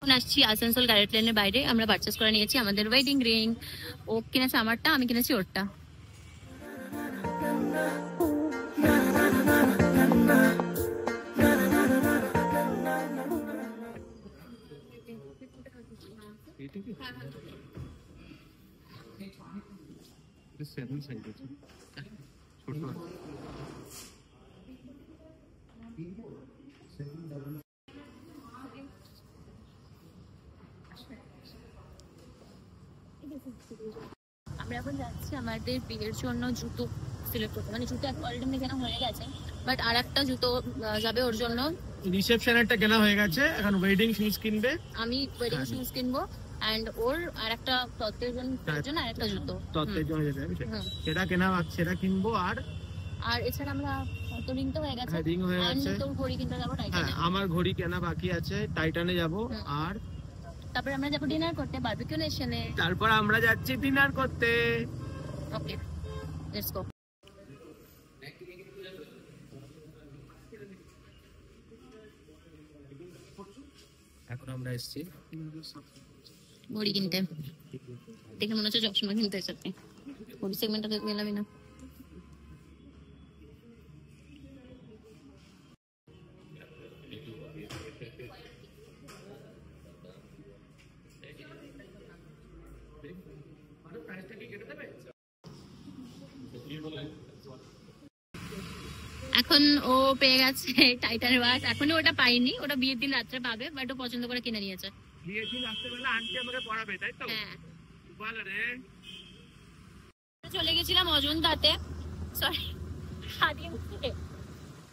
এখন আসছি আসানসোল গ্যারেট লেনের বাইরে। আমরা পারচেস করে নিয়েছি আমাদের ওয়েডিং রিং। ও কিনেছে আমারটা, আমি কিনেছি ওরটা। আমরা এখন যাচ্ছি আমাদের বিয়ের জন্য জুতো সিলেক্ট করতে, মানে জুতো অলরেডি কেনা হয়ে গেছে, বাট আর একটা জুতো যাবে ওর জন্য। রিসেপশনেরটা কেনা হয়ে গেছে, এখন ওয়েডিং শুজ কিনবে। আমি ওয়েডিং শুজ কিনবো এন্ড ওর আর একটা তত্ত্বের জন্য আর একটা জুতো তত্ত্বের জন্য সেটা কেনা, সেটা কিনবো। আর এছাড়া আমরা তো রিং তো হয়ে গেছে, রিং হয়ে গেছে। তোর ঘড়ি কিনতে যাবো টাইটানে। আমার ঘড়ি কেনা বাকি আছে, টাইটানে যাব। আর তারপরে আমরা যাবো ডিনার করতে বারবিকিউ নেশনে। তারপর আমরা যাচ্ছি ডিনার করতে। ওকে, লেটস গো। এখন আমরা এসেছি ঘড়ি কিনতে। দেখে মনে হচ্ছে সবসময় কিনতে এসেছি। ঘড়ি সেগমেন্টটা গেলামই না। এখন ও পেয়ে গেছে টাইটানের ওয়াচ। এখনো ওটা পাইনি, ওটা বিয়ের দিন রাত্রে পাবে, বাট ও পছন্দ করে কিনে নিয়েছে। বিয়ের দিন রাত্রেবেলা আন্টি আমাকে পড়াবে, তাই তো? হ্যাঁ। বল রে। চলে গেছিলাম অজন্তাতে, সরি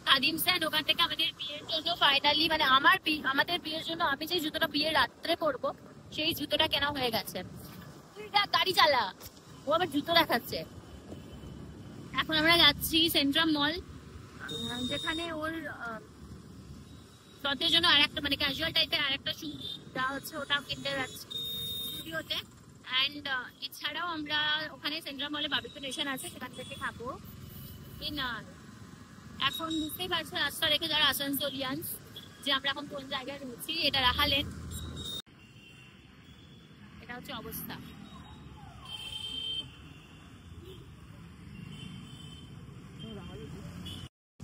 কাদিম স্যার। ওখান থেকে আমাদের বিয়ের জন্য ফাইনালি, মানে আমাদের বিয়ের জন্য আমি যে জুতোটা বিয়ের রাত্রে পরবো সেই জুতোটা কেনা হয়ে গেছে। গাড়ি চালা, ও আবার জুতো দেখাচ্ছে। এখন আমরা যাচ্ছি সেন্ট্রাম মল, যেখানে ওর ততের জন্য আর একটা মানে ক্যাজুয়াল টাইপের আর একটা শু দেওয়া হচ্ছে, ওটাও কিনতে যাচ্ছি স্টুডিওতে। অ্যান্ড এছাড়াও আমরা ওখানে সেন্ট্রাল মলে বারবিকিউ নেশন আছে, সেখান থেকে খাবো ডিনার। এখন বুঝতেই পারছো রাস্তা রেখে যারা আসানসোলিয়ান্স যে আমরা এখন কোন জায়গায় রয়েছি। এটা রাহালেন, এটা হচ্ছে অবস্থা।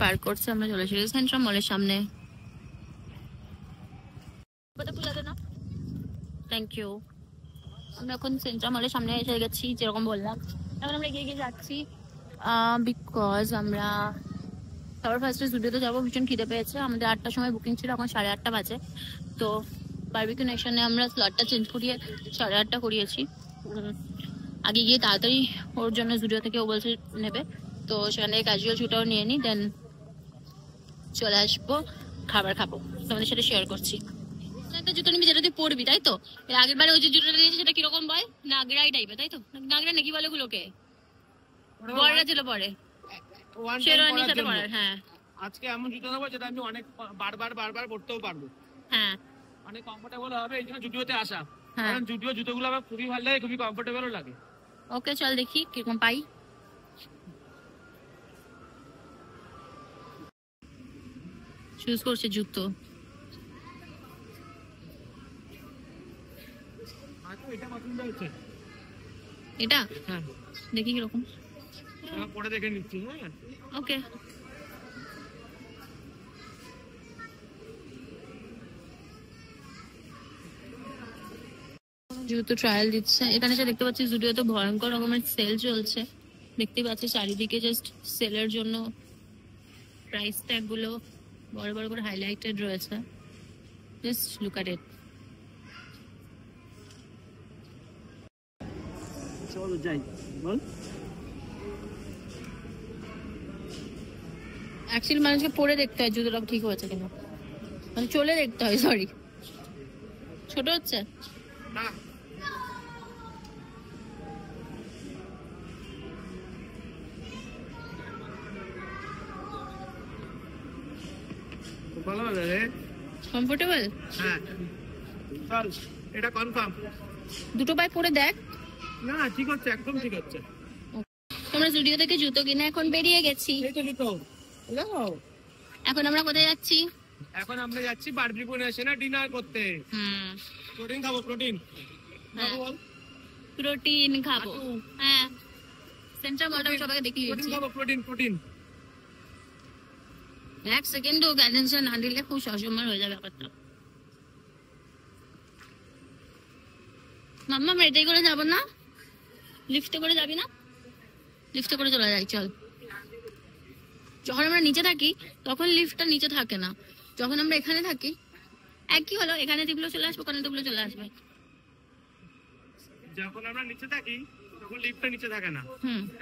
পার করছে, আমরা চলে এসেছি সেন্ট্রাল মলের সামনে। Thank you. আমরা এখন সেন্ট্রাল মলের সামনে এসে গেছি, যেরকম বললাম। এখন আমরা এগিয়ে যাচ্ছি বিকজ আমরা সবার ফার্স্টে স্টুডিওতে যাবো। ভীষণ খিদে পেয়েছে, আমাদের 8টার সময় বুকিং ছিল, এখন 8:30 বাজে। তো বারবিকিউ নেশনে আমরা স্লটটা চেঞ্জ করিয়ে 8:30 করিয়েছি। আগে গিয়ে তাড়াতাড়ি ওর জন্য স্টুডিও থেকে ও বলছে নেবে, তো সেখানে ক্যাজুয়াল শুটাও নিয়ে নিই, দেন চলে আসবো, খাবার খাবো, তোমাদের সাথে শেয়ার করছি। একটা জুতো নিবি যেটা তুই পরবি, তাই তো? এর আগের বারে ওই যে জুতোটা নিয়েছে সেটা কিরকম বয়? নাগরাই টাইপের, তাই তো? নাগরা নাকি বলে গুলোকে? বড়রা যেটা পরে শেরওয়ানির সাথে পরে। হ্যাঁ, আজকে এমন জুতো নেবো যেটা আমি অনেক বারবার পরতেও পারবো। হ্যাঁ, অনেক কমফোর্টেবল হবে, এই জন্য জুডিওতে আসা। কারণ জুডিও জুতোগুলো আমার খুবই ভালো লাগে, খুবই কমফোর্টেবলও লাগে। ওকে, চল দেখি কিরকম পাই। চুজ করছে জুতো। এটা দেখি কিরকম, পরে দেখে নিচ্ছি। হ্যাঁ, ওকে। জুতো ট্রায়াল দিচ্ছে এখানে, যা দেখতে পাচ্ছি জুডিওতে ভয়ঙ্কর রকমের সেল চলছে। দেখতে পাচ্ছি চারিদিকে জাস্ট সেলের জন্য প্রাইস ট্যাগ গুলো বড় বড় করে হাইলাইটেড রয়েছে। জাস্ট লুক এট ইট। চলো যাই। বল। অ্যাকচুয়ালি মানুষকে পরে দেখতে হয় জুতোটা ঠিক হয়েছে কিনা, মানে চলে দেখতে হয়। সরি, ছোট হচ্ছে না। ভালো লাগে, কমফোর্টেবল। হ্যাঁ চল, এটা কনফার্ম। দুটো পায়ে পরে দেখ। না ঠিক হচ্ছে, একদম ঠিক হচ্ছে। আমরা স্টুডিও থেকে জুতো কিনে এখন বেরিয়ে গেছি। এই তো জুতো। এখন আমরা কোথায় যাচ্ছি? এখন আমরা যাচ্ছি বারবিকিউ নেশনে ডিনার করতে। প্রোটিন খাবো, প্রোটিন হ্যাঁ প্রোটিন খাবো। হ্যাঁ সেন্ট্রাল মলটা আমি সবাইকে দেখিয়ে দিচ্ছি। প্রোটিন প্রোটিন এক সেকেন্ডও গাইডেন্স না দিলে খুব সসময় হয়ে যাবে ব্যাপারটা। মাম্মা আমরা এটাই করে যাবো না? লিফটে করে যাবি না? লিফটে করে চলে যাই চল। যখন আমরা নিচে থাকি তখন লিফটটা নিচে থাকে না, যখন আমরা এখানে থাকি একই হলো, এখানে টিপলে চলে আসবে, ওখানে টিপলে চলে আসবে। যখন আমরা নিচে থাকি তখন লিফটটা নিচে থাকে না।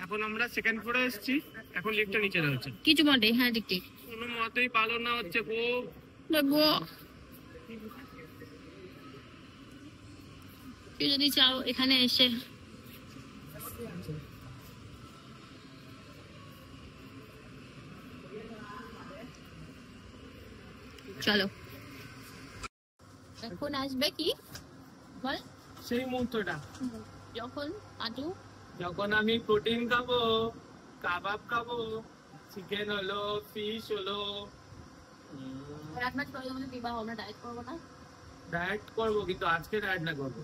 এখন আমরা সেকেন্ড ফ্লোরে এসেছি, এখন লিফটটা নিচে রয়েছে। কিছু মতে হ্যাঁ ঠিক ঠিক কোনো মতেই পালন না হচ্ছে গো। দেখবো তুই যদি চাও এখানে এসে চলো। এখন আসবে কি বল? সেই মুহূর্তটা যখন আটু যখন আমি প্রোটিন খাবো, কাবাব খাবো, চিকেন হলো, ফিশ হলো। রাত মাছ করে আমাদের বিবাহ, আমরা ডায়েট করবো না। ডায়েট করবো কিন্তু আজকে ডায়েট না করবো।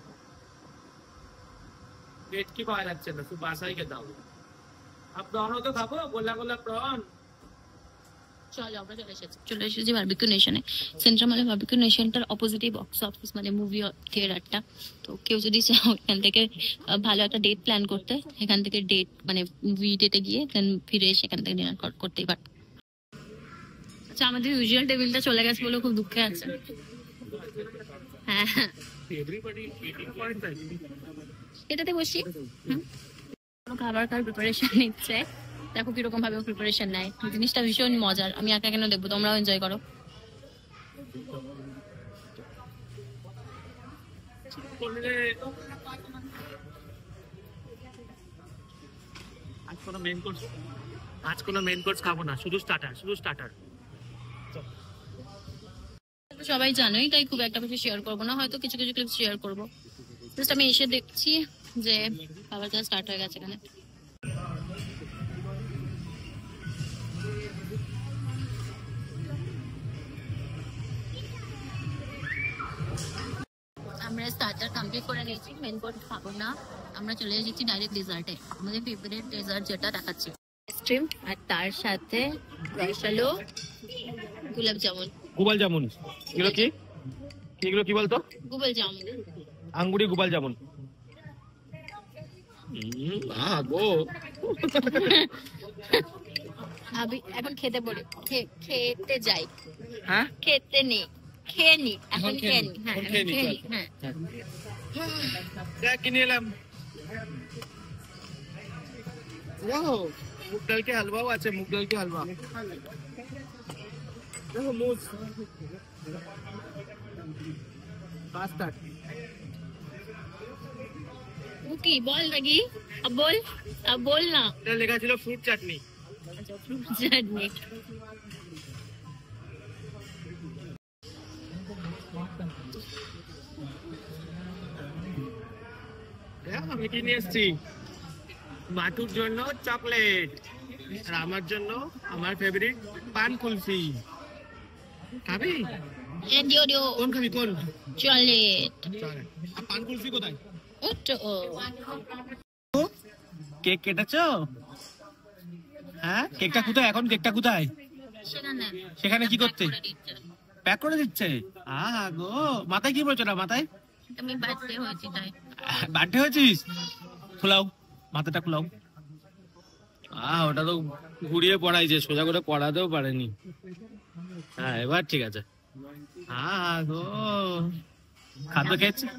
পেট কি পাওয়া যাচ্ছে না, শুধু বাসায় খেতে হবে। আর প্রনও তো খাবো, গোলা গোলা প্রন। চলো আমরা চলে এসেছি বারবিকিউ নেশনে। সেন্ট্রাল মলে বারবিকিউ নেশনটার অপোজিটে বক্স অফিস মানে মুভি থিয়েটারটা। তো কেউ যদি চাও এখান থেকে ভালো একটা ডেট প্ল্যান করতে, এখান থেকে ডেট মানে মুভি ডেটে গিয়ে দেন ফিরে এসে এখান থেকে ডিনার করতেই পার। আচ্ছা আমাদের ইউজুয়াল টেবিলটা চলে গেছে বলে খুব দুঃখে আছে। হ্যাঁ এটাতে বসি। খাবার প্রিপারেশন নিচ্ছে, দেখো কিরকম ভাবে প্রিপারেশন নেয়। জিনিসটা ভীষণ মজার, আমি একা কেন দেখবো, তোমরাও এনজয় করো। আজ কোনো মেন কোর্স খাবো না, শুধু স্টার্টার, শুধু স্টার্টার। সবাই জানোই তাই খুব একটা কিছু শেয়ার করবো না, হয়তো কিছু কিছু ক্লিপ শেয়ার করবো। জাস্ট আমি এসে দেখছি যে খাবারটা স্টার্ট হয়ে গেছে এখানে। আমরা স্টার্টার কমপ্লিট করে নিয়েছি, মেন কোর্স খাবো না, আমরা চলে এসেছি ডাইরেক্ট ডেজার্টে। আমাদের ফেভারিট ডেজার্ট যেটা দেখাচ্ছি আইসক্রিম, আর তার সাথে রসালো গোলাপ জামুন। গুবাল জামুন এগুলো কি? এগুলো কি বলতো? গোপাল জামুন, আঙ্গুরি গুবাল জামুন। গো আমি এখন খেতে বলি, খেতে যাই। হ্যাঁ খেতে নেই, খেয়ে নি এখন, খেয়ে নি। হ্যাঁ খেয়ে নি, খেয়ে নি। হ্যাঁ কিনে এলাম। মুগ ডাল के हलवाও আছে, মুগ ডাল के हलवा। দেখো মুজ কাস্টার্ড। কি বল নাকি? अब बोल ना। এটা লেখা ছিল ফ্রুট চাটনি। अच्छा फ्रूट चटनी। আমি কি নিয়ে এসেছি? মাটুর জন্য চকলেট, আর আমার জন্য আমার ফেভারিট পান কুলফি। খাবি? দিও দিও। কোন খাবি কোন? চকলেট। আর পান কুলফি কোথায়? ওটো কেক কেটেছো? হ্যাঁ কেকটা কোথায় এখন? কেকটা কোথায়? সেখানে কি করতে? প্যাক করে দিচ্ছে। গো মাথায় কি বলছো না? মাথায় আমি বার্থডে হয়েছে তাই। বার্থডে হয়েছিস? খোলাও মাথাটা, খোলাও। ওটা তো ঘুরিয়ে পড়াইছে, সোজা করে পড়াতেও পারেনি। হ্যাঁ এবার ঠিক আছে। গো খাদ্য খেয়েছিস?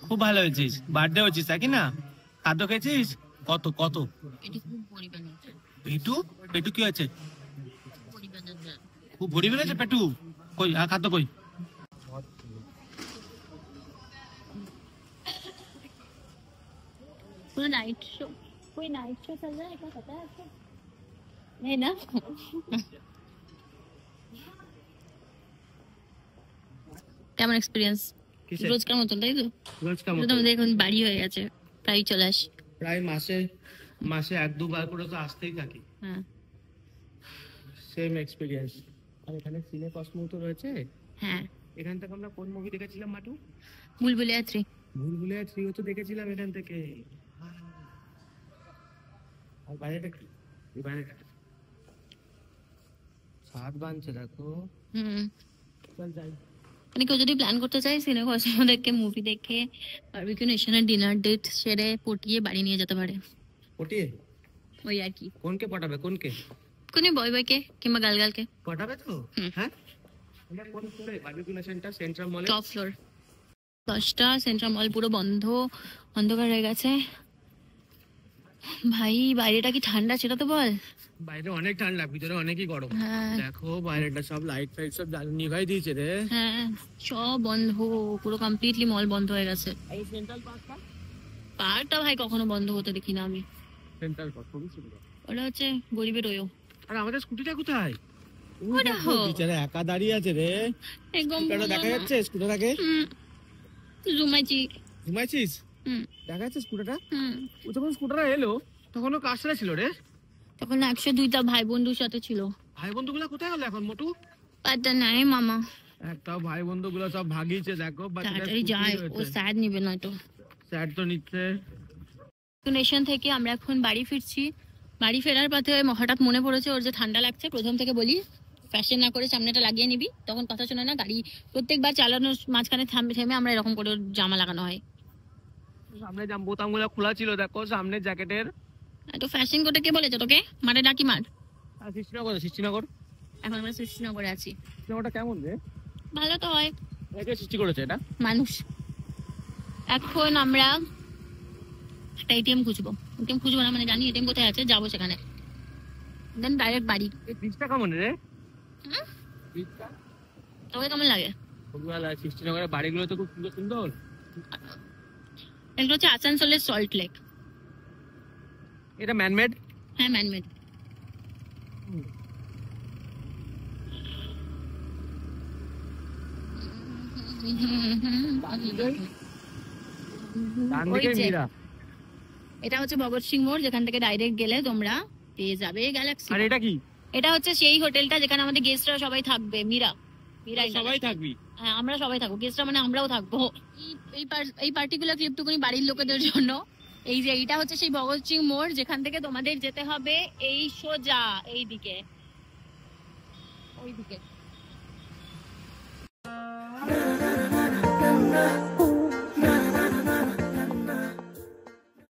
খুব ভালো হয়েছিস, বার্থডে হয়েছিস তাই না? খাদ্য খেয়েছিস? কত কত? পেটু পেটু কি হয়েছে? খুব ভরি বেড়েছে পেটু? কই খাদ্য কই? नाइट शो, कोई नाइट शो चल रहा है क्या पता है आपको? नहीं ना। কেমন এক্সপেরিয়েন্স? রোজকার মতন তাই তো? রোজকার মতন। তুমি দেখুন বাড়ি হয়ে গেছে, প্রায় চলে আসি। প্রায় মাসে এক দুবার করে তো আসতেই থাকি। হ্যাঁ সেম এক্সপেরিয়েন্স। আর এখানে সিনে কসমো তো রয়েছে। হ্যাঁ এখান থেকে আমরা কোন মুভি দেখেছিলাম মাটু? বুলবুলিয়া 3। ভুলভুলাইয়া 3 তো দেখেছিলাম এখান থেকে। আর বাইরেটা কি? এই বাইরেটা স্বাদ বানছে দেখো। চল যাই। মানে কেউ যদি প্ল্যান করতে চায় সিনেমা দেখে, মুভি দেখে, বারবিকিউ নেশনের ডিনার ডেট সেরে পটিয়ে বাড়ি নিয়ে যেতে পারে। পটিয়ে? ওই আর কি। কোনকে পটাবে? কোনকে? কোন বয় বয়কে কিংবা গালগালকে পটাবে তো? হ্যাঁ। আমরা কোন ফ্লোরে? বারবিকিউ নেশনটা সেন্ট্রাল মলে টপ ফ্লোর। 10টা সেন্ট্রাল মল পুরো বন্ধ, অন্ধকার হয়ে গেছে। ভাই বাইরেটা কি ঠান্ডা সেটা তো বল। বাইরে অনেক ঠান্ডা, ভিতরে অনেকই গরম। হ্যাঁ দেখো বাইরেটা সব লাইট ফাইট সব নিভাই দিয়েছে রে। হ্যাঁ, সব বন্ধ, পুরো কমপ্লিটলি মল বন্ধ হয়ে গেছে। এই সেন্ট্রাল পার্কটা? পার্কটা ভাই কখনো বন্ধ হতে দেখি না আমি। সেন্ট্রাল পার্ক খুবই সুন্দর। ওটা হচ্ছে গরিবের ওয়ো। আর আমাদের স্কুটিটা কোথায়? ওই দেখো। বেচারা একা দাঁড়িয়ে আছে রে। একদম স্কুটারটা দেখা যাচ্ছে? স্কুটারটাকে জুমাইছি। ঘুমাইছিস? দেখা যাচ্ছে স্কুটারটা? ও যখন স্কুটারটা এলো তখন ও কার সাথে ছিল রে? তখন 102টা ভাই বন্ধুর সাথে ছিল। ভাই বন্ধুগুলো কোথায় গেল এখন মোটু? পাতা নাই মামা। একটাও ভাই বন্ধুগুলো সব ভাগিয়েছে দেখো। তাড়াতাড়ি যায়, ও স্যাড নিবে নয়তো। স্যাড তো নিচ্ছে। নেশন থেকে আমরা এখন বাড়ি ফিরছি। বাড়ি ফেরার পথে হঠাৎ মনে পড়েছে ওর যে ঠান্ডা লাগছে। প্রথম থেকে বলি ফ্যাশন না করে সামনেটা লাগিয়ে নিবি, তখন কথা শোনে না। গাড়ি প্রত্যেকবার চালানোর মাঝখানে থেমে আমরা এরকম করে ওর জামা লাগানো হয়। সামনে বোতামগুলো খোলা ছিল দেখো সামনে জ্যাকেটের। তো ফ্যাশন করতে কে বলেছে তোকে? মারে ডাকি মার। আর সৃষ্টিনগর এখন আমরা সৃষ্টিনগরে আছি। সৃষ্টিনগরটা কেমন রে? ভালো তো হয়। কে সৃষ্টি করেছে এটা? মানুষ। এখন আমরা একটা এটিএম খুঁজবো। এটিএম খুঁজবো না মানে জানি এটিএম কোথায় আছে, যাবো সেখানে, দেন ডাইরেক্ট বাড়ি। এই ব্রিজটা কেমন রে? তোকে কেমন লাগে? খুব ভালো লাগে। সৃষ্টিনগরের বাড়িগুলো তো খুব সুন্দর সুন্দর। এগুলো হচ্ছে আসানসোলের সল্ট লেক। এটা ম্যানমেড? হ্যাঁ ম্যানমেড। এটা হচ্ছে ভগৎ সিং মোড়, যেখান থেকে ডাইরেক্ট গেলে তোমরা পেয়ে যাবে গ্যালাক্সি। আর এটা কি? এটা হচ্ছে সেই হোটেলটা যেখানে আমাদের গেস্টরা সবাই থাকবে। মীরা সবাই থাকবি? হ্যাঁ আমরা সবাই থাকবো, গেস্টরা মানে আমরাও থাকবো। এই পার্টিকুলার ক্লিপটুকুনি বাড়ির লোকেদের জন্য। এই যে এইটা হচ্ছে সেই ভগৎ সিং মোড়, যেখান থেকে তোমাদের যেতে হবে এই সোজা এই দিকে, ওই দিকে।